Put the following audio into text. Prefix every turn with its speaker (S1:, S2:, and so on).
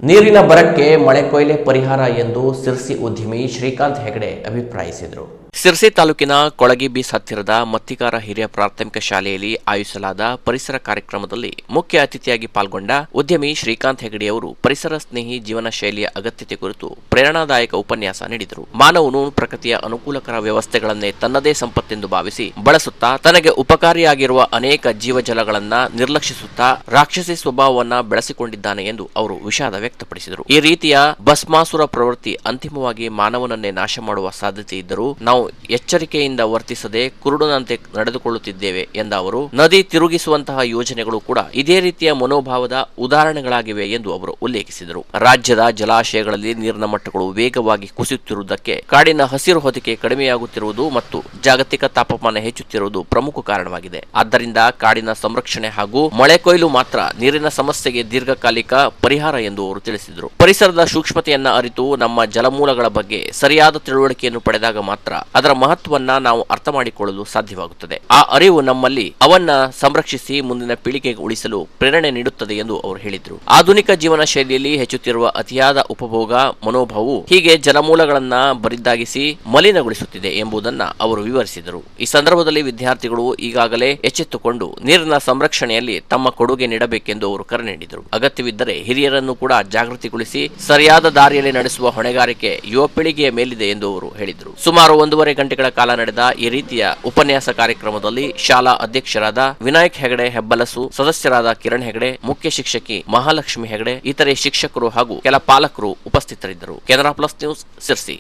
S1: ನೀರಿನ ಬರಕ್ಕೆ ಮಳೆ ಕೊಯ್ಲೆ ಪರಿಹಾರ ಎಂದು ಸಿರ್ಸಿ ಉದ್ಯಮಿ ಶ್ರೀಕಾಂತ್ ಹೆಗಡೆ ಅಭಿಪ್ರಾಯಿಸಿದರು. ಸಿರ್ಸಿ ತಾಲೂಕಿನ ಕೊಳಗಿ ಬೀಸ್ ಹತ್ತಿರದ ಮತ್ತಿಗಾರ ಹಿರಿಯ ಪ್ರಾಥಮಿಕ ಶಾಲೆಯಲ್ಲಿ ಆಯೋಜಿಸಲಾದ ಪರಿಸರ ಕಾರ್ಯಕ್ರಮದಲ್ಲಿ ಮುಖ್ಯ ಅತಿಥಿಯಾಗಿ ಪಾಲ್ಗೊಂಡ ಉದ್ಯಮಿ ಶ್ರೀಕಾಂತ್ ಹೆಗಡೆ ಅವರು ಪರಿಸರ ಸ್ನೇಹಿ ಜೀವನ ಶೈಲಿಯ ಅಗತ್ಯತೆ ಕುರಿತು ಪ್ರೇರಣಾದಾಯಕ ಉಪನ್ಯಾಸ ನೀಡಿದರು. ಮಾನವನು ಪ್ರಕೃತಿಯ ಅನುಕೂಲಕರ ವ್ಯವಸ್ಥೆಗಳನ್ನೇ ತನ್ನದೇ ಸಂಪತ್ತೆಂದು ಭಾವಿಸಿ ಬಳಸುತ್ತಾ ತನಗೆ ಉಪಕಾರಿಯಾಗಿರುವ ಅನೇಕ ಜೀವಜಲಗಳನ್ನ ನಿರ್ಲಕ್ಷಿಸುತ್ತಾ ರಾಕ್ಷಸಿ ಸ್ವಭಾವವನ್ನ ಬೆಳೆಸಿಕೊಂಡಿದ್ದಾನೆ ಎಂದು ಅವರು ವಿಷಾದ ವ್ಯಕ್ತಪಡಿಸಿದರು. ಈ ರೀತಿಯ ಭಸ್ಮಾಸುರ ಪ್ರವೃತ್ತಿ ಅಂತಿಮವಾಗಿ ಮಾನವನನ್ನೇ ನಾಶ ಮಾಡುವ ಸಾಧ್ಯತೆ ಇದ್ದರೂ ನಾವು ಎಚ್ಚರಿಕೆಯಿಂದ ವರ್ತಿಸದೆ ಕುರುಡನಂತೆ ನಡೆದುಕೊಳ್ಳುತ್ತಿದ್ದೇವೆ ಎಂದ ಅವರು, ನದಿ ತಿರುಗಿಸುವಂತಹ ಯೋಜನೆಗಳು ಕೂಡ ಇದೇ ರೀತಿಯ ಮನೋಭಾವದ ಉದಾಹರಣೆಗಳಾಗಿವೆ ಎಂದು ಅವರು ಉಲ್ಲೇಖಿಸಿದರು. ರಾಜ್ಯದ ಜಲಾಶಯಗಳಲ್ಲಿ ನೀರಿನ ಮಟ್ಟಗಳು ವೇಗವಾಗಿ ಕುಸಿಯುತ್ತಿರುವುದಕ್ಕೆ ಕಾಡಿನ ಹಸಿರು ಹೊದಿಕೆ ಕಡಿಮೆಯಾಗುತ್ತಿರುವುದು ಮತ್ತು ಜಾಗತಿಕ ತಾಪಮಾನ ಹೆಚ್ಚುತ್ತಿರುವುದು ಪ್ರಮುಖ ಕಾರಣವಾಗಿದೆ. ಆದ್ದರಿಂದ ಕಾಡಿನ ಸಂರಕ್ಷಣೆ ಹಾಗೂ ಮಳೆ ಕೊಯ್ಲು ಮಾತ್ರ ನೀರಿನ ಸಮಸ್ಯೆಗೆ ದೀರ್ಘಕಾಲಿಕ ಪರಿಹಾರ ಎಂದು ಅವರು ತಿಳಿಸಿದರು. ಪರಿಸರದ ಸೂಕ್ಷ್ಮತೆಯನ್ನ ಅರಿತು ನಮ್ಮ ಜಲಮೂಲಗಳ ಬಗ್ಗೆ ಸರಿಯಾದ ತಿಳುವಳಿಕೆಯನ್ನು ಪಡೆದಾಗ ಮಾತ್ರ ಅದರ ಮಹತ್ವವನ್ನ ನಾವು ಅರ್ಥ ಮಾಡಿಕೊಳ್ಳಲು ಸಾಧ್ಯವಾಗುತ್ತದೆ. ಆ ಅರಿವು ನಮ್ಮಲ್ಲಿ ಅವನ್ನ ಸಂರಕ್ಷಿಸಿ ಮುಂದಿನ ಪೀಳಿಗೆಗೆ ಉಳಿಸಲು ಪ್ರೇರಣೆ ನೀಡುತ್ತದೆ ಎಂದು ಅವರು ಹೇಳಿದರು. ಆಧುನಿಕ ಜೀವನ ಶೈಲಿಯಲ್ಲಿ ಹೆಚ್ಚುತ್ತಿರುವ ಅತಿಯಾದ ಉಪಭೋಗ ಮನೋಭಾವವು ಹೀಗೆ ಜಲಮೂಲಗಳನ್ನ ಬರಿದಾಗಿಸಿ ಮಲಿನಗೊಳಿಸುತ್ತಿದೆ ಎಂಬುದನ್ನ ಅವರು ವಿವರಿಸಿದರು. ಈ ಸಂದರ್ಭದಲ್ಲಿ ವಿದ್ಯಾರ್ಥಿಗಳು ಈಗಾಗಲೇ ಎಚ್ಚೆತ್ತುಕೊಂಡು ನೀರಿನ ಸಂರಕ್ಷಣೆಯಲ್ಲಿ ತಮ್ಮ ಕೊಡುಗೆ ನೀಡಬೇಕೆಂದು ಅವರು ಕರೆ ನೀಡಿದರು. ಅಗತ್ಯವಿದ್ದರೆ ಹಿರಿಯರನ್ನು ಕೂಡ ಜಾಗೃತಿಗೊಳಿಸಿ ಸರಿಯಾದ ದಾರಿಯಲ್ಲಿ ನಡೆಸುವ ಹೊಣೆಗಾರಿಕೆ ಯುವ ಪೀಳಿಗೆಯ ಮೇಲಿದೆ ಎಂದು ಅವರು ಹೇಳಿದರು. ಸುಮಾರು 1.5 ಗಂಟೆಗಳ ಕಾಲ ನಡೆದ ಈ ರೀತಿಯ ಉಪನ್ಯಾಸ ಕಾರ್ಯಕ್ರಮದಲ್ಲಿ ಶಾಲಾ ಅಧ್ಯಕ್ಷರಾದ ವಿನಾಯಕ್ ಹೆಗಡೆ ಹೆಬ್ಬಲಸು, ಸದಸ್ಯರಾದ ಕಿರಣ್ ಹೆಗಡೆ, ಮುಖ್ಯ ಶಿಕ್ಷಕಿ ಮಹಾಲಕ್ಷ್ಮಿ ಹೆಗಡೆ, ಇತರೆ ಶಿಕ್ಷಕರು ಹಾಗೂ ಕೆಲ ಪಾಲಕರು ಉಪಸ್ಥಿತರಿದ್ದರು. Canara plus news, Sirsi.